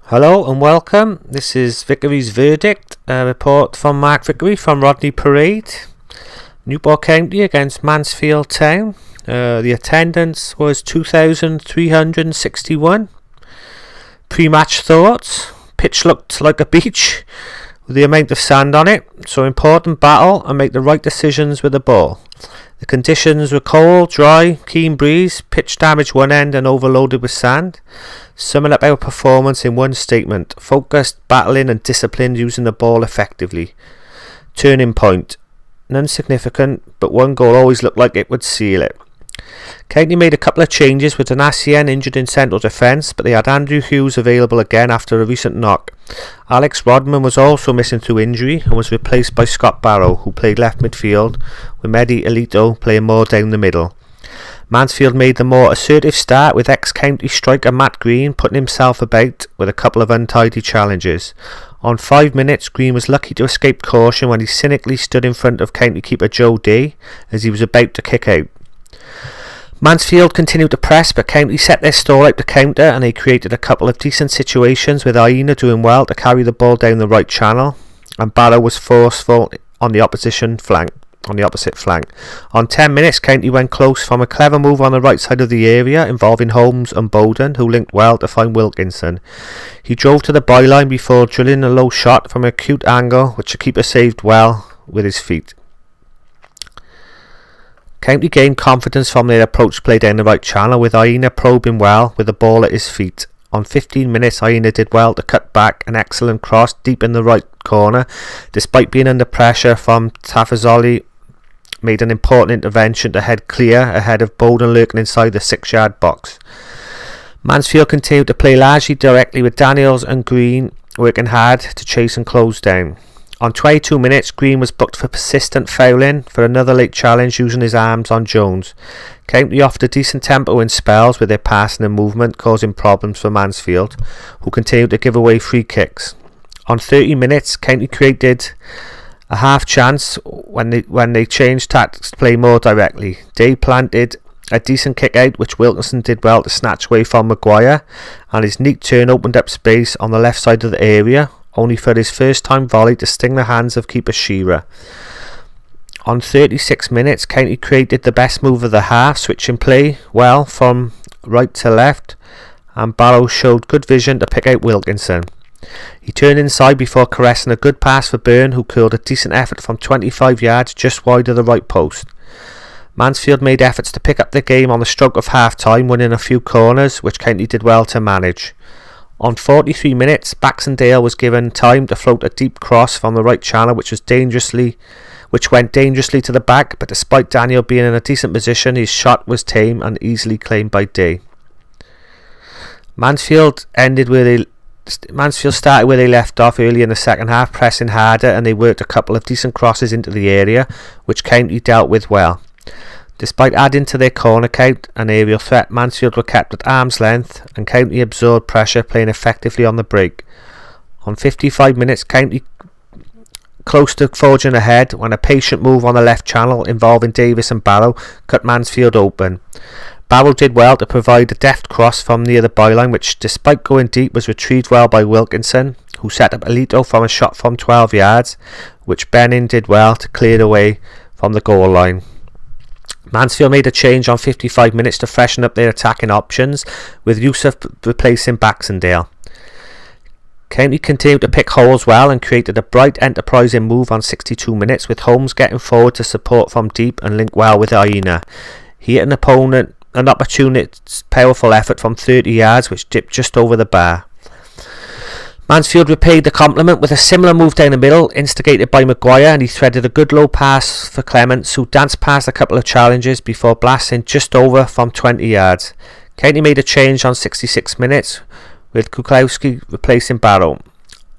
Hello and welcome. This is Vickery's Verdict, a report from Mark Vickery from Rodney Parade, Newport County against Mansfield Town. The attendance was 2,361. Pre-match thoughts: pitch looked like a beach with the amount of sand on it, so important battle and make the right decisions with the ball. The conditions were cold, dry, keen breeze, pitch damaged one end and overloaded with sand. Summing up our performance in one statement: focused, battling and disciplined, using the ball effectively. Turning point: none significant, but one goal always looked like it would seal it. County made a couple of changes with Donacien injured in central defence, but they had Andrew Hughes available again after a recent knock. Alex Rodman was also missing through injury and was replaced by Scott Barrow, who played left midfield, with Mehdi Alito playing more down the middle. Mansfield made the more assertive start, with ex-County striker Matt Green putting himself about with a couple of untidy challenges. On 5 minutes, Green was lucky to escape caution when he cynically stood in front of County keeper Joe Day as he was about to kick out. Mansfield continued to press, but County set their stall out to counter, and they created a couple of decent situations, with Aina doing well to carry the ball down the right channel, and Barrow was forceful on the opposite flank. On 10 minutes, County went close from a clever move on the right side of the area involving Holmes and Bowden, who linked well to find Wilkinson. He drove to the byline before drilling a low shot from an acute angle, which the keeper saved well with his feet. County gained confidence from their approach play down the right channel, with Aina probing well with the ball at his feet. On 15 minutes, Aina did well to cut back an excellent cross deep in the right corner. Despite being under pressure from Tafazoli, made an important intervention to head clear ahead of Bowden lurking inside the 6-yard box. Mansfield continued to play largely directly, with Daniels and Green working hard to chase and close down. On 22 minutes, Green was booked for persistent fouling for another late challenge using his arms on Jones. County offered a decent tempo in spells with their passing and movement, causing problems for Mansfield, who continued to give away free kicks. On 30 minutes, County created a half chance when they changed tactics to play more directly. Day planted a decent kick out, which Wilkinson did well to snatch away from Maguire, and his neat turn opened up space on the left side of the area, only for his first time volley to sting the hands of keeper Shearer. On 36 minutes, County created the best move of the half, switching play well from right to left, and Barrow showed good vision to pick out Wilkinson. He turned inside before caressing a good pass for Byrne, who curled a decent effort from 25 yards just wide of the right post. Mansfield made efforts to pick up the game on the stroke of half-time, winning a few corners, which County did well to manage. On 43 minutes, Baxendale was given time to float a deep cross from the right channel, which went dangerously to the back, but despite Daniel being in a decent position, his shot was tame and easily claimed by Day. Mansfield started where they left off early in the second half, pressing harder, and they worked a couple of decent crosses into the area, which County dealt with well. Despite adding to their corner count and aerial threat, Mansfield were kept at arm's length, and County absorbed pressure, playing effectively on the break. On 55 minutes, County close to forging ahead when a patient move on the left channel involving Davis and Barrow cut Mansfield open. Barrow did well to provide a deft cross from near the byline, which, despite going deep, was retrieved well by Wilkinson, who set up Alito from a shot from 12 yards, which Benning did well to clear away from the goal line. Mansfield made a change on 55 minutes to freshen up their attacking options, with Youssef replacing Baxendale. County continued to pick holes well and created a bright, enterprising move on 62 minutes, with Holmes getting forward to support from deep and link well with Aina. He hit an opportunist powerful effort from 30 yards, which dipped just over the bar. Mansfield repaid the compliment with a similar move down the middle, instigated by Maguire, and he threaded a good low pass for Clements, who danced past a couple of challenges before blasting just over from 20 yards. County made a change on 66 minutes, with Klukowski replacing Barrow.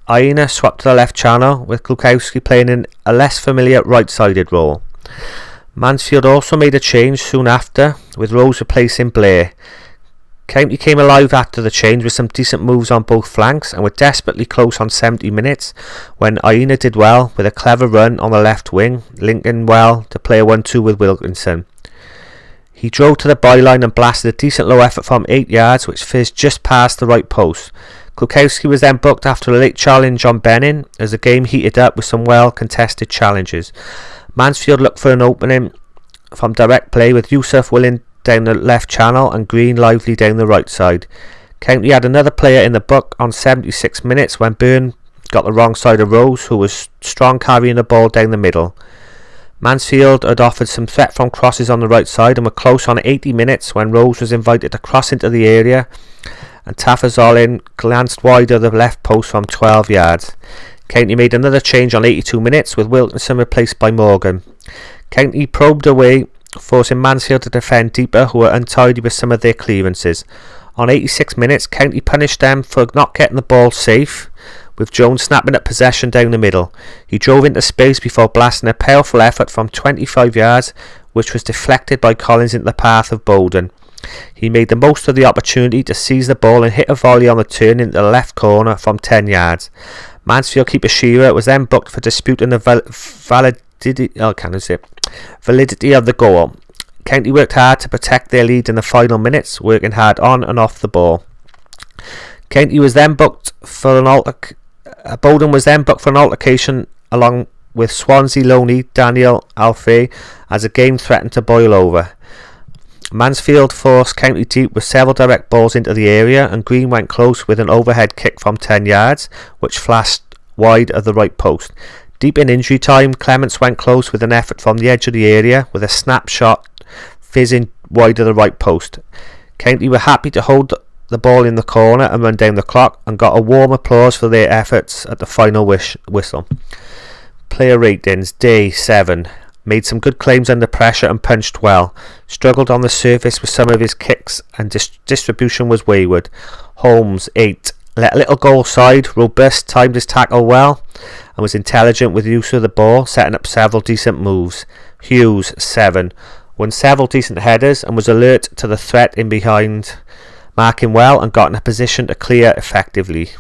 Aina swapped to the left channel, with Klukowski playing in a less familiar right-sided role. Mansfield also made a change soon after, with Rose replacing Blair. County came alive after the change with some decent moves on both flanks, and were desperately close on 70 minutes when Aina did well with a clever run on the left wing, linking well to play a 1-2 with Wilkinson. He drove to the byline and blasted a decent low effort from 8 yards, which fizzed just past the right post. Klukowski was then booked after a late challenge on Benning as the game heated up with some well contested challenges. Mansfield looked for an opening from direct play with Yusuf willing down the left channel and Green lively down the right side. County had another player in the book on 76 minutes when Byrne got the wrong side of Rose, who was strong carrying the ball down the middle. Mansfield had offered some threat from crosses on the right side and were close on 80 minutes when Rose was invited to cross into the area and Tafazolin glanced wide of the left post from 12 yards. County made another change on 82 minutes with Wilkinson replaced by Morgan. County probed away, forcing Mansfield to defend deeper, who were untidy with some of their clearances. On 86 minutes, County punished them for not getting the ball safe, with Jones snapping at possession down the middle. He drove into space before blasting a powerful effort from 25 yards, which was deflected by Collins into the path of Bowden. He made the most of the opportunity to seize the ball and hit a volley on the turn into the left corner from 10 yards. Mansfield keeper Shearer was then booked for disputing the validity of the goal. County worked hard to protect their lead in the final minutes, working hard on and off the ball. County was then booked for Bowden was then booked for an altercation along with Swansea loanee Daniel Alfie as the game threatened to boil over. Mansfield forced County deep with several direct balls into the area, and Green went close with an overhead kick from 10 yards, which flashed wide of the right post. Deep in injury time, Clements went close with an effort from the edge of the area, with a snapshot fizzing wide of the right post. County were happy to hold the ball in the corner and run down the clock, and got a warm applause for their efforts at the final whistle. Player ratings: Day 7. Made some good claims under pressure and punched well. Struggled on the surface with some of his kicks and distribution was wayward. Holmes 8. Let a little goal side, robust, timed his tackle well and was intelligent with use of the ball, setting up several decent moves. Hughes 7. Won several decent headers and was alert to the threat in behind, marking well and got in a position to clear effectively.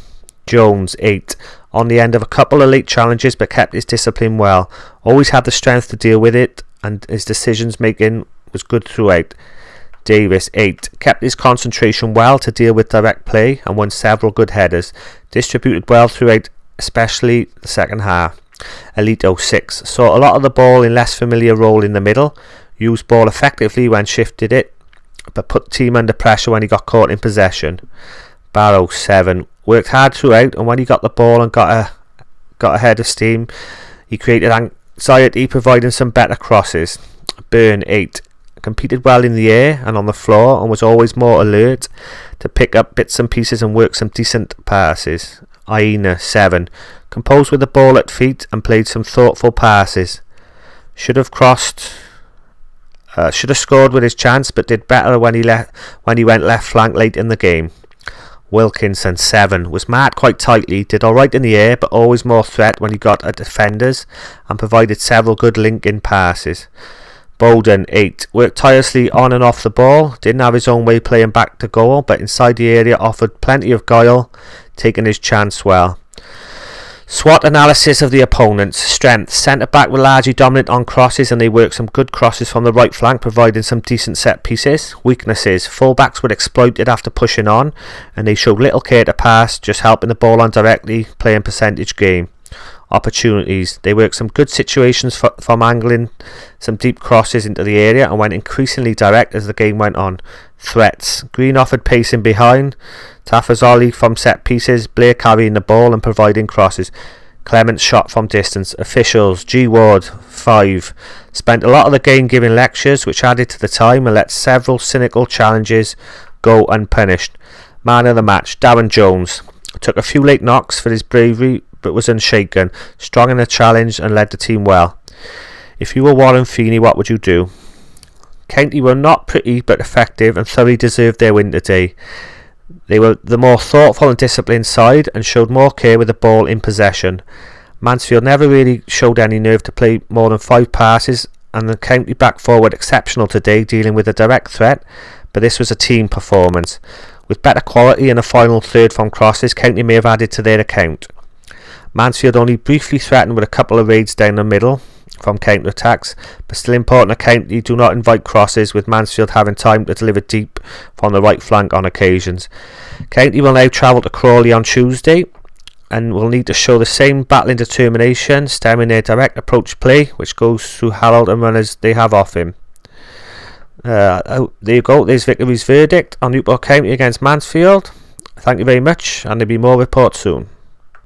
Jones 8. On the end of a couple of late challenges but kept his discipline well. Always had the strength to deal with it and his decisions making was good throughout. Davis 8. Kept his concentration well to deal with direct play and won several good headers. Distributed well throughout, especially the second half. Alito 6. Saw a lot of the ball in less familiar role in the middle. Used ball effectively when shifted it, but put the team under pressure when he got caught in possession. Barrow 7. Worked hard throughout, and when he got the ball and got ahead of steam, he created anxiety, providing some better crosses. Byrne 8. Competed well in the air and on the floor, and was always more alert to pick up bits and pieces and work some decent passes. Aina 7. Composed with the ball at feet and played some thoughtful passes. Should have scored with his chance, but did better when he went left flank late in the game. Wilkinson 7. Was marked quite tightly, did alright in the air but always more threat when he got at defenders and provided several good link-in passes. Bowden 8. Worked tirelessly on and off the ball, didn't have his own way playing back to goal, but inside the area offered plenty of guile, taking his chance well. SWOT analysis of the opponents. Strengths: centre back were largely dominant on crosses and they worked some good crosses from the right flank, providing some decent set pieces. Weaknesses: fullbacks were exploited after pushing on and they showed little care to pass, just helping the ball on directly, playing percentage game. Opportunities: they worked some good situations from angling some deep crosses into the area and went increasingly direct as the game went on. Threats: Green offered pace in behind, Tafazoli from set pieces, Blair carrying the ball and providing crosses, Clements shot from distance. Officials: G Ward 5. Spent a lot of the game giving lectures, which added to the time and let several cynical challenges go unpunished. Man of the match: Darren Jones. Took a few late knocks for his bravery but was unshaken, strong in the challenge and led the team well. If you were Warren Feeney, what would you do? County were not pretty but effective and thoroughly deserved their win today. They were the more thoughtful and disciplined side and showed more care with the ball in possession. Mansfield never really showed any nerve to play more than 5 passes, and the County back forward exceptional today, dealing with a direct threat, but this was a team performance. With better quality in the final third from crosses, County may have added to their account. Mansfield only briefly threatened with a couple of raids down the middle, from counter-attacks, but still important that County do not invite crosses, with Mansfield having time to deliver deep from the right flank on occasions. County will now travel to Crawley on Tuesday and will need to show the same battling determination, stemming their direct approach play, which goes through Harold and runners they have off him. There you go, there's Victory's verdict on Newport County against Mansfield. Thank you very much, and there'll be more reports soon.